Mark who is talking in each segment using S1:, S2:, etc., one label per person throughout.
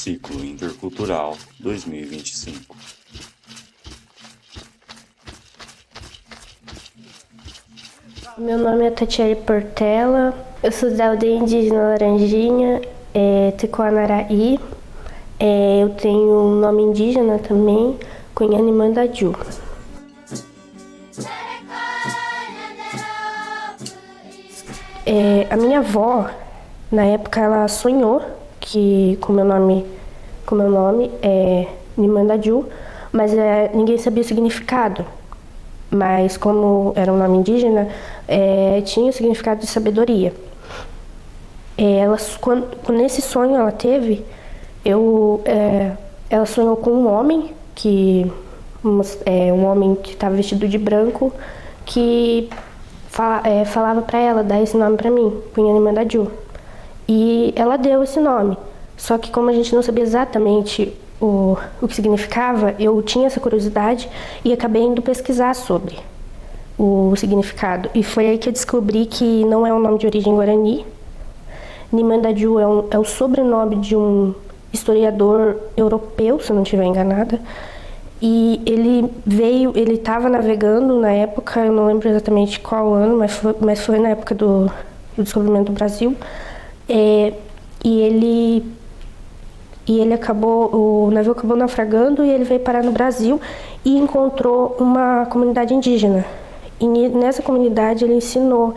S1: Ciclo Intercultural 2025.
S2: Meu nome é Tatiele Portela, eu sou da aldeia indígena Laranjinha, Tecoanaraí. Eu tenho um nome indígena também, Cunhane Mandadiu. A minha avó, na época, ela sonhou que com meu nome é Nimandadiu, mas ninguém sabia o significado. Mas como era um nome indígena, tinha o significado de sabedoria. Nesse sonho ela teve, ela sonhou com um homem um homem que estava vestido de branco, que falava para ela dar esse nome para mim, Cunhane Mandadiu. E ela deu esse nome. Só que como a gente não sabia exatamente o que significava, eu tinha essa curiosidade e acabei indo pesquisar sobre o significado. E foi aí que eu descobri que não é um nome de origem guarani. Nimandadiu é o sobrenome de um historiador europeu, se eu não estiver enganada. E ele estava navegando na época, eu não lembro exatamente qual ano, mas foi na época do descobrimento do Brasil. O navio acabou naufragando e ele veio parar no Brasil e encontrou uma comunidade indígena. E nessa comunidade ele ensinou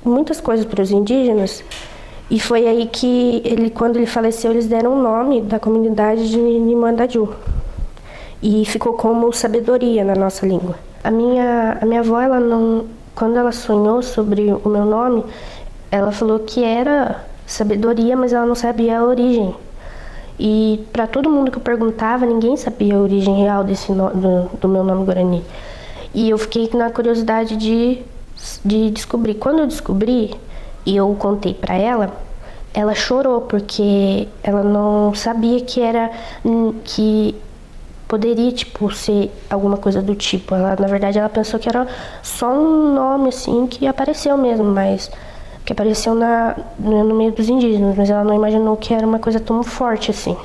S2: muitas coisas para os indígenas. E foi aí que, quando ele faleceu, eles deram o nome da comunidade de Nimandadiu. E ficou como sabedoria na nossa língua. A minha avó, quando ela sonhou sobre o meu nome, ela falou que era sabedoria, mas ela não sabia a origem. E para todo mundo que eu perguntava, ninguém sabia a origem real do meu nome guarani. E eu fiquei na curiosidade de descobrir. Quando eu descobri e eu contei para ela chorou, porque ela não sabia que poderia, ser alguma coisa do tipo. Na verdade, ela pensou que era só um nome, assim, que apareceu mesmo, mas que apareceu no meio dos indígenas, mas ela não imaginou que era uma coisa tão forte assim.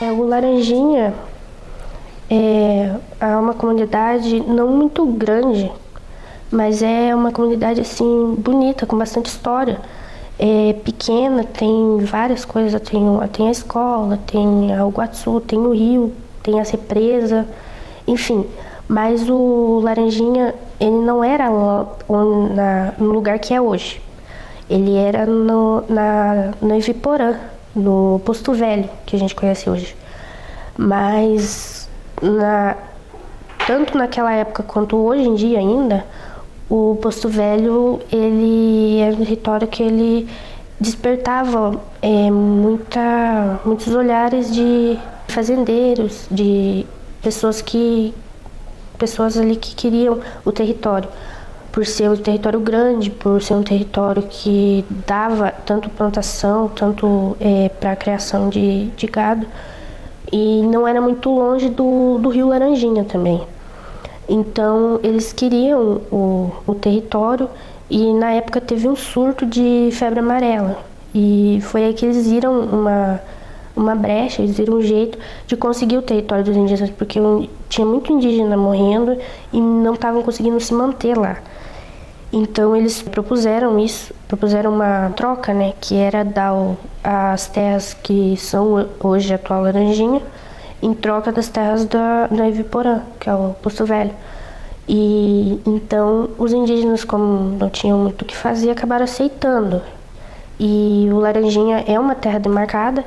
S2: O Laranjinha é uma comunidade não muito grande, mas é uma comunidade assim bonita, com bastante história. Pequena, tem várias coisas, tem a escola, tem a Uguaçu, tem o rio, tem as represas, enfim. Mas o Laranjinha, ele não era no lugar que é hoje. Ele era no Iviporã, no Posto Velho, que a gente conhece hoje. Mas, tanto naquela época quanto hoje em dia ainda, o Posto Velho, ele era um território que ele despertava muitos olhares de fazendeiros, de pessoas ali que queriam o território, por ser um território grande, por ser um território que dava tanto plantação, tanto para a criação de gado, e não era muito longe do rio Laranjinha também. Então eles queriam o território, e na época teve um surto de febre amarela, e foi aí que eles viram uma brecha, eles viram um jeito de conseguir o território dos indígenas, porque tinha muito indígena morrendo e não estavam conseguindo se manter lá. Então eles propuseram uma troca, né, que era dar as terras que são hoje a atual Laranjinha, em troca das terras da Iviporã, que é o Posto Velho. E então os indígenas, como não tinham muito o que fazer, acabaram aceitando. E o Laranjinha é uma terra demarcada,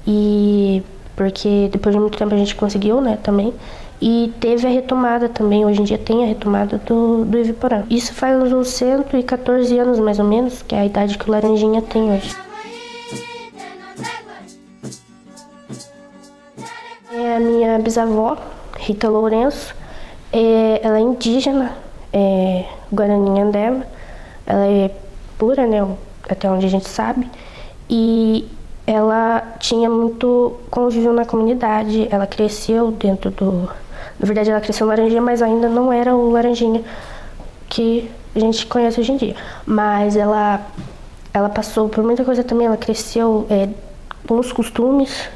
S2: e porque depois de muito tempo a gente conseguiu, né, também. E teve a retomada também, hoje em dia tem a retomada do Iviporã. Isso faz uns 114 anos mais ou menos, que é a idade que o Laranjinha tem hoje. A minha bisavó, Rita Lourenço, ela é indígena, Guarani Andeva. Ela é pura, né, até onde a gente sabe. E ela tinha muito convívio na comunidade, ela cresceu dentro na verdade ela cresceu no Laranjinha, mas ainda não era o Laranjinha que a gente conhece hoje em dia. Mas ela passou por muita coisa também, ela cresceu com os costumes.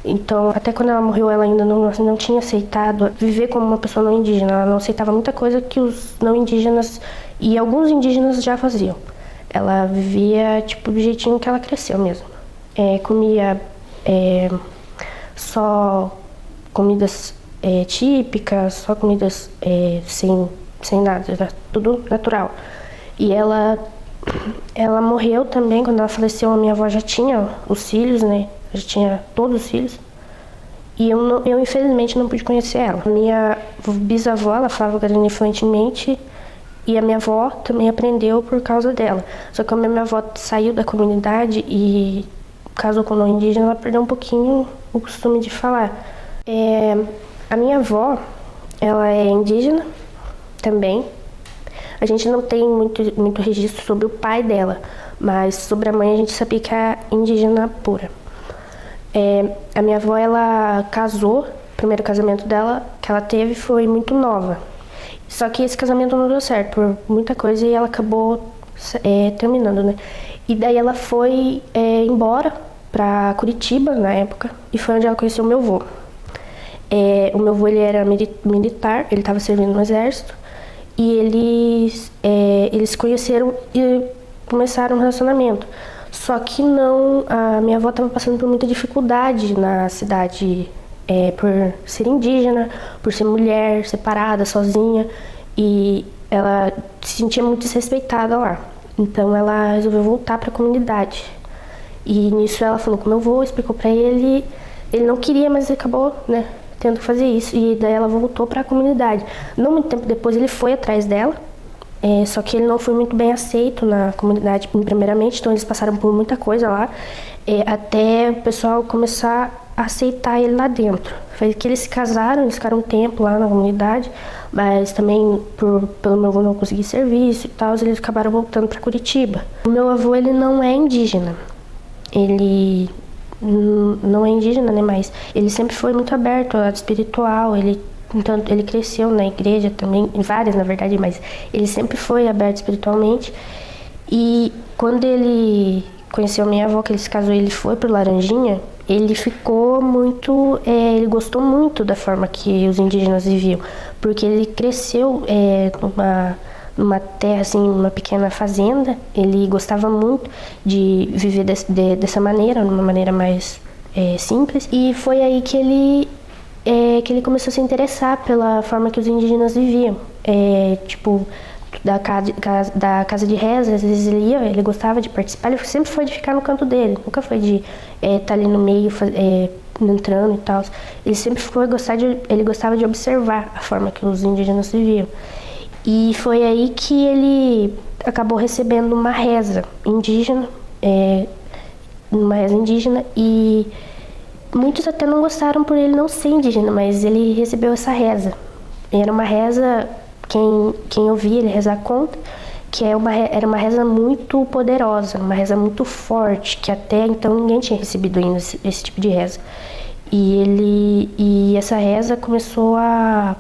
S2: Então, até quando ela morreu, ela ainda não tinha aceitado viver como uma pessoa não indígena. Ela não aceitava muita coisa que os não indígenas e alguns indígenas já faziam. Ela vivia, tipo, do jeitinho que ela cresceu mesmo. Comia só comidas típicas, só comidas sem nada, era tudo natural. E ela morreu também, quando ela faleceu, a minha avó já tinha os filhos, né? Já tinha todos os filhos. E eu infelizmente não pude conhecer ela. A minha bisavó, ela falava guarani fluentemente, e a minha avó também aprendeu por causa dela. Só que quando a minha avó saiu da comunidade e casou com um não indígena, ela perdeu um pouquinho o costume de falar. A minha avó, ela é indígena também. A gente não tem muito registro sobre o pai dela, mas sobre a mãe a gente sabia que é indígena pura. A minha avó, ela casou, o primeiro casamento dela que ela teve foi muito nova. Só que esse casamento não deu certo por muita coisa e ela acabou terminando, né? E daí ela foi embora pra Curitiba na época e foi onde ela conheceu o meu avô. O meu avô, ele era militar, ele estava servindo no exército e eles se conheceram e começaram um relacionamento. Só que a minha avó estava passando por muita dificuldade na cidade, por ser indígena, por ser mulher, separada, sozinha, e ela se sentia muito desrespeitada lá. Então ela resolveu voltar para a comunidade. E nisso ela falou com meu avô, explicou para ele, ele não queria, mas ele acabou, né, tendo que fazer isso. E daí ela voltou para a comunidade. Não muito tempo depois ele foi atrás dela. Só que ele não foi muito bem aceito na comunidade primeiramente, então eles passaram por muita coisa lá, até o pessoal começar a aceitar ele lá dentro. Foi que eles se casaram, eles ficaram um tempo lá na comunidade, mas também pelo meu avô não conseguir serviço e tal, eles acabaram voltando para Curitiba. O meu avô, ele não é indígena, ele não é indígena, né, mas ele sempre foi muito aberto ao lado espiritual, então, ele cresceu na igreja também, em várias, na verdade, mas ele sempre foi aberto espiritualmente. E quando ele conheceu a minha avó, que ele se casou e ele foi pro Laranjinha, ele ficou muito... ele gostou muito da forma que os indígenas viviam, porque ele cresceu numa terra, assim, numa pequena fazenda. Ele gostava muito de viver dessa maneira, numa maneira mais simples. E foi aí que ele começou a se interessar pela forma que os indígenas viviam. Tipo, da casa de reza, às vezes ele gostava de participar, ele sempre foi de ficar no canto dele, nunca foi de estar ali no meio, entrando e tal. Ele sempre ele gostava de observar a forma que os indígenas viviam. E foi aí que ele acabou recebendo uma reza indígena, e muitos até não gostaram por ele não ser indígena, mas ele recebeu essa reza. Era uma reza, quem ouvia ele rezar conta, que era uma reza muito poderosa, uma reza muito forte, que até então ninguém tinha recebido ainda esse tipo de reza. E essa reza começou a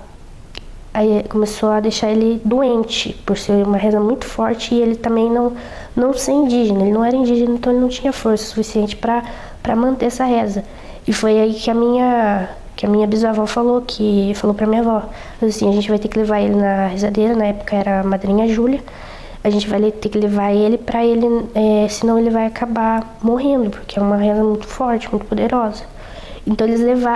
S2: deixar ele doente, por ser uma reza muito forte, e ele também não ser indígena. Ele não era indígena, então ele não tinha força suficiente para manter essa reza. E foi aí que a minha bisavó falou pra minha avó, assim, a gente vai ter que levar ele na rezadeira, na época era a madrinha Júlia, a gente vai ter que levar ele pra ele, senão ele vai acabar morrendo, porque é uma reza muito forte, muito poderosa. Então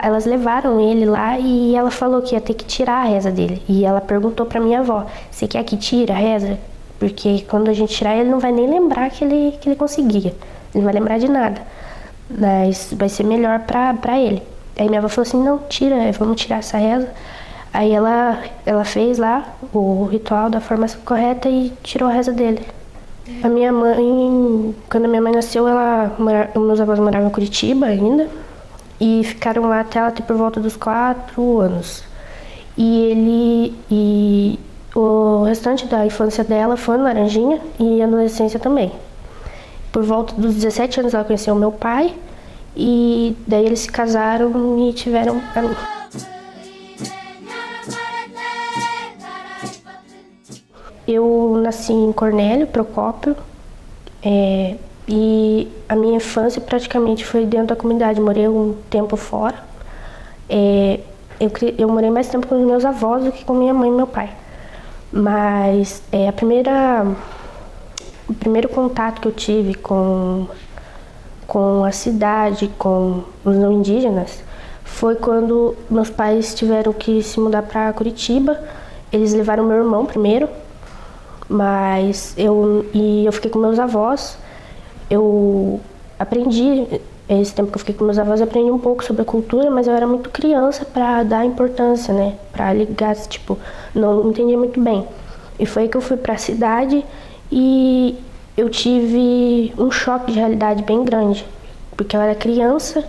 S2: elas levaram ele lá e ela falou que ia ter que tirar a reza dele. E ela perguntou pra minha avó, você quer que tire a reza? Porque quando a gente tirar, ele não vai nem lembrar que ele conseguia, ele não vai lembrar de nada. Mas vai ser melhor pra ele. Aí minha avó falou assim, não, vamos tirar essa reza. Aí ela fez lá o ritual da forma correta e tirou a reza dele. A minha mãe, quando a minha mãe nasceu, meus avós moravam em Curitiba ainda. E ficaram lá até ela ter por volta dos 4 anos. E o restante da infância dela foi no Laranjinha e a adolescência também. Por volta dos 17 anos ela conheceu o meu pai e daí eles se casaram e tiveram a mim. Eu nasci em Cornélio Procópio, e a minha infância praticamente foi dentro da comunidade. Morei um tempo fora. Eu morei mais tempo com os meus avós do que com minha mãe e meu pai. Mas o primeiro contato que eu tive com a cidade, com os não indígenas, foi quando meus pais tiveram que se mudar para Curitiba. Eles levaram meu irmão primeiro, mas eu fiquei com meus avós. Eu aprendi, esse tempo que eu fiquei com meus avós, eu aprendi um pouco sobre a cultura, mas eu era muito criança para dar importância, né? Para ligar, tipo, não entendia muito bem. E foi aí que eu fui para a cidade e eu tive um choque de realidade bem grande, porque eu era criança,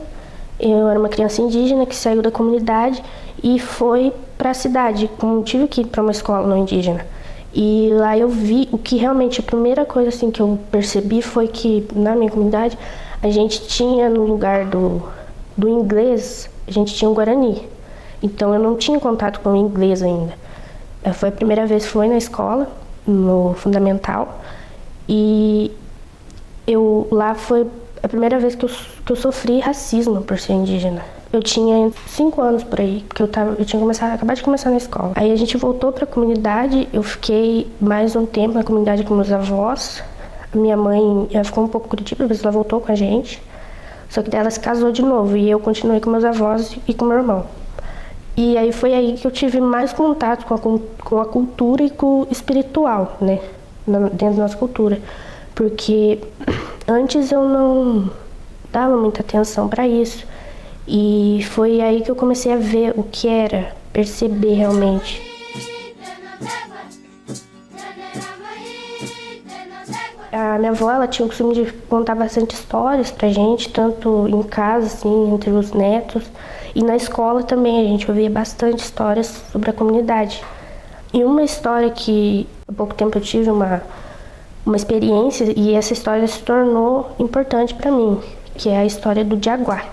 S2: eu era uma criança indígena que saiu da comunidade e foi para a cidade, tive que ir para uma escola não indígena. E lá eu vi o que realmente, a primeira coisa assim que eu percebi foi que na minha comunidade a gente tinha, no lugar do inglês, a gente tinha o Guarani. Então eu não tinha contato com o inglês ainda. Foi a primeira vez que foi na escola, no fundamental, e lá foi a primeira vez que eu sofri racismo por ser indígena. Eu tinha 5 anos por aí, porque eu tinha acabado de começar na escola. Aí a gente voltou para a comunidade, eu fiquei mais um tempo na comunidade com meus avós. A minha mãe, ela ficou um pouco em Curitiba, depois ela voltou com a gente. Só que daí ela se casou de novo e eu continuei com meus avós e com meu irmão. E aí foi aí que eu tive mais contato com a cultura e com o espiritual, né? Dentro da nossa cultura. Porque antes eu não dava muita atenção para isso. E foi aí que eu comecei a ver o que era, perceber realmente. A minha avó, ela tinha o costume de contar bastante histórias pra gente, tanto em casa, assim, entre os netos. E na escola também a gente ouvia bastante histórias sobre a comunidade. E uma história que há pouco tempo eu tive uma experiência, e essa história se tornou importante para mim, que é a história do Diaguá.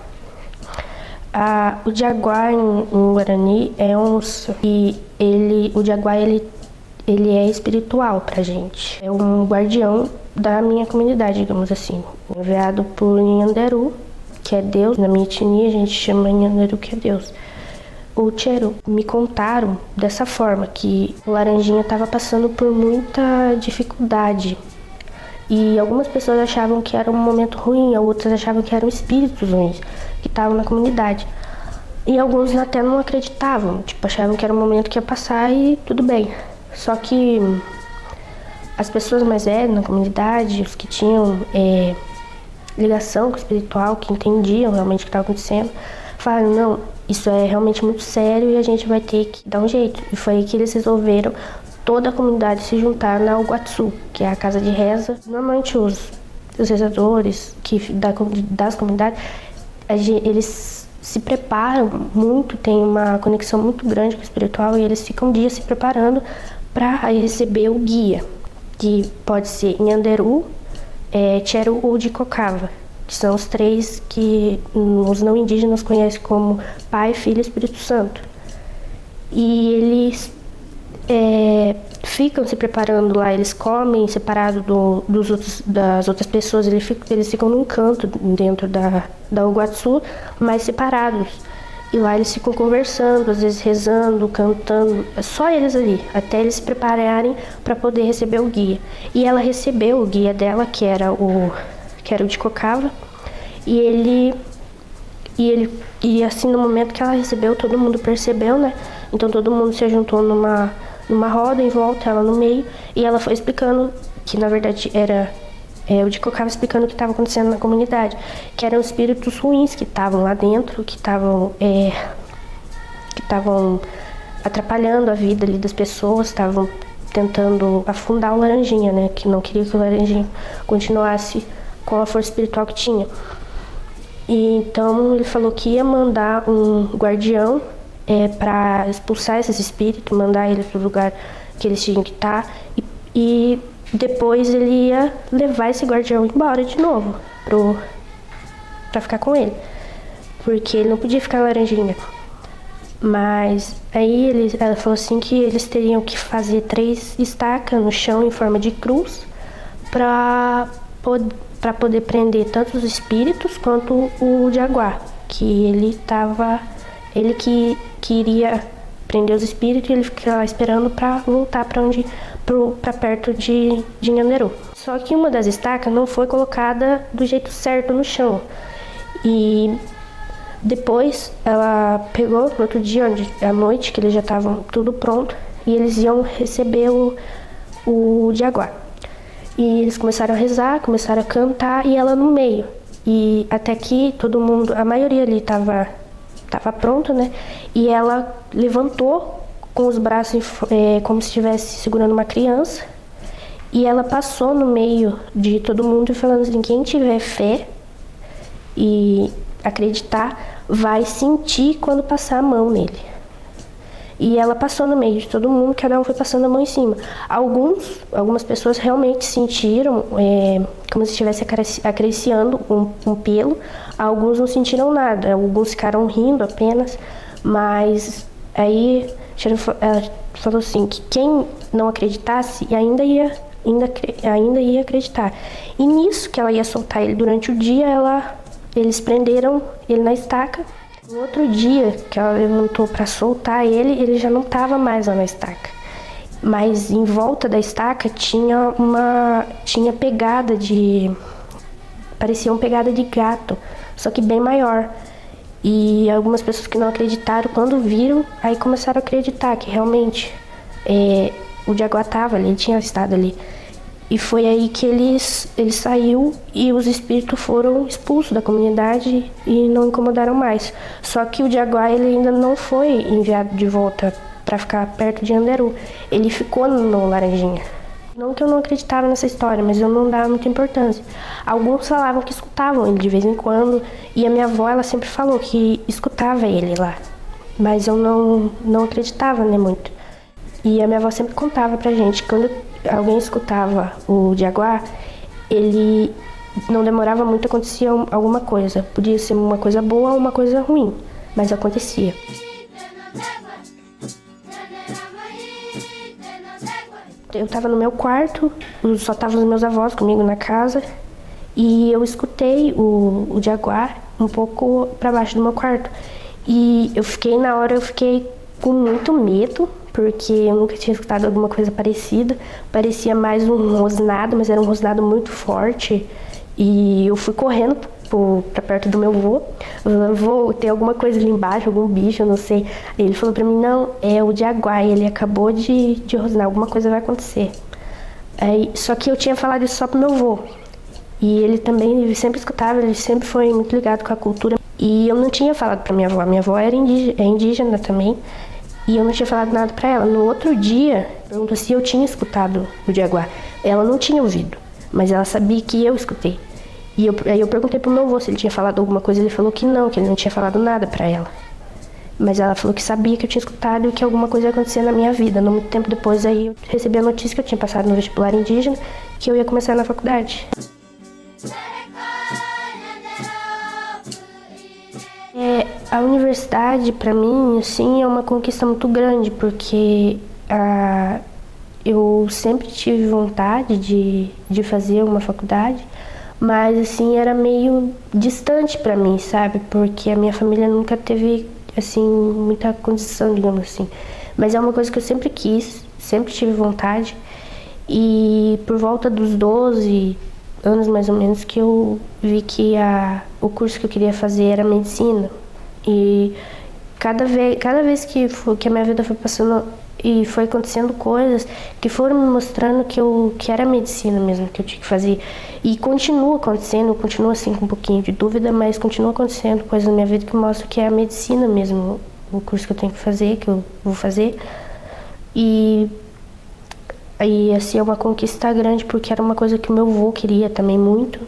S2: O Diaguá em Guarani é o Diaguá ele é espiritual pra gente. É um guardião da minha comunidade, digamos assim. Enviado por Nhanderu, que é Deus. Na minha etnia a gente chama Nhanderu, que é Deus. O Tcheru. Me contaram dessa forma, que o Laranjinha estava passando por muita dificuldade. E algumas pessoas achavam que era um momento ruim, outras achavam que eram espíritos ruins que estavam na comunidade. E alguns até não acreditavam, achavam que era um momento que ia passar e tudo bem. Só que as pessoas mais velhas na comunidade, os que tinham ligação com o espiritual, que entendiam realmente o que estava acontecendo, falaram, não, isso é realmente muito sério e a gente vai ter que dar um jeito. E foi aí que eles resolveram toda a comunidade se juntar na Uguatsu, que é a casa de reza. Normalmente os rezadores das comunidades, eles se preparam muito, tem uma conexão muito grande com o espiritual e eles ficam dias se preparando para receber o guia, que pode ser Nhanderu, Tcheru ou de Cocava, que são os 3 que os não indígenas conhecem como Pai, Filho e Espírito Santo. E eles ficam se preparando lá, eles comem separado das outras pessoas, eles ficam num canto dentro da Uguatsu, mas separados. E lá eles ficam conversando, às vezes rezando, cantando, só eles ali, até eles se prepararem para poder receber o guia. E ela recebeu o guia dela, que era o de Cocava, e assim, no momento que ela recebeu, todo mundo percebeu, né? Então todo mundo se juntou numa roda em volta, ela no meio, e ela foi explicando que na verdade era o de Cocava, explicando o que estava acontecendo na comunidade, que eram espíritos ruins que estavam lá dentro, que estavam atrapalhando a vida ali das pessoas, estavam tentando afundar o Laranjinha, né? Que não queria que o Laranjinha continuasse com a força espiritual que tinha. E então ele falou que ia mandar um guardião para expulsar esses espíritos, mandar eles para o lugar que eles tinham que estar, e depois ele ia levar esse guardião embora de novo para ficar com ele, porque ele não podia ficar em Laranjinha. Mas aí ela falou assim que eles teriam que fazer 3 estacas no chão em forma de cruz para poder prender tanto os espíritos quanto o Jaguar, que ele que queria prender os espíritos e ele ficava esperando para voltar para perto de Nhanderu. Só que uma das estacas não foi colocada do jeito certo no chão. E depois ela pegou no outro dia, à noite, que eles já estavam tudo pronto, e eles iam receber o Jaguar. E eles começaram a rezar, começaram a cantar, e ela no meio. E até que todo mundo, a maioria ali estava pronto, né? E ela levantou com os braços como se estivesse segurando uma criança. E ela passou no meio de todo mundo falando assim, quem tiver fé e acreditar, vai sentir quando passar a mão nele. E ela passou no meio de todo mundo, cada um foi passando a mão em cima. Algumas pessoas realmente sentiram como se estivesse acariciando um pelo. Alguns não sentiram nada, alguns ficaram rindo apenas. Mas aí ela falou assim, que quem não acreditasse ainda ia acreditar. E nisso que ela ia soltar ele durante o dia, eles prenderam ele na estaca. No outro dia que ela levantou para soltar ele já não estava mais lá na estaca. Mas em volta da estaca tinha pegada parecia uma pegada de gato, só que bem maior. E algumas pessoas que não acreditaram, quando viram, aí começaram a acreditar que realmente o Jaguar estava ali, ele tinha estado ali. E foi aí que ele saiu e os espíritos foram expulsos da comunidade e não incomodaram mais. Só que o Jaguar ele ainda não foi enviado de volta para ficar perto de Nhanderu. Ele ficou no Laranjinha. Não que eu não acreditava nessa história, mas eu não dava muita importância. Alguns falavam que escutavam ele de vez em quando, e a minha avó ela sempre falou que escutava ele lá. Mas eu não acreditava, né, muito. E a minha avó sempre contava pra gente que quando alguém escutava o Jaguar, ele não demorava muito, acontecia alguma coisa. Podia ser uma coisa boa ou uma coisa ruim, mas acontecia. Eu estava no meu quarto, só estavam os meus avós comigo na casa, e eu escutei o Jaguar um pouco para baixo do meu quarto. E eu fiquei com muito medo, porque eu nunca tinha escutado alguma coisa parecida. Parecia mais um rosnado, mas era um rosnado muito forte. E eu fui correndo pra perto do meu avô. Vô, tem alguma coisa ali embaixo, algum bicho, eu não sei. Aí ele falou pra mim, não, é o Jaguar, ele acabou de rosnar, alguma coisa vai acontecer. Aí, só que eu tinha falado isso só pro meu avô. E ele também, ele sempre escutava, ele sempre foi muito ligado com a cultura. E eu não tinha falado pra minha avó. Minha avó é indígena também. E eu não tinha falado nada pra ela. No outro dia, perguntou se eu tinha escutado o Jaguar. Ela não tinha ouvido, mas ela sabia que eu escutei. E aí eu perguntei pro meu avô se ele tinha falado alguma coisa. Ele falou que ele não tinha falado nada pra ela. Mas ela falou que sabia que eu tinha escutado e que alguma coisa ia acontecer na minha vida. Não muito tempo depois, aí eu recebi a notícia que eu tinha passado no vestibular indígena, que eu ia começar na faculdade. A universidade, para mim, assim, é uma conquista muito grande, porque eu sempre tive vontade de fazer uma faculdade, mas, assim, era meio distante para mim, sabe? Porque a minha família nunca teve, assim, muita condição, digamos assim. Mas é uma coisa que eu sempre quis, sempre tive vontade, e por volta dos 12 anos, mais ou menos, que eu vi que o curso que eu queria fazer era medicina. E cada vez que a minha vida foi passando e foi acontecendo coisas que foram me mostrando que era medicina mesmo que eu tinha que fazer. E continua acontecendo, continua assim com um pouquinho de dúvida, mas continua acontecendo coisas na minha vida que mostram que é a medicina mesmo, o curso que eu tenho que fazer, que eu vou fazer. E assim, é uma conquista grande, porque era uma coisa que o meu avô queria também muito.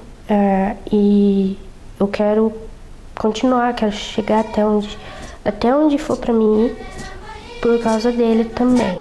S2: E eu quero continuar, quero chegar até onde for pra mim ir, por causa dele também.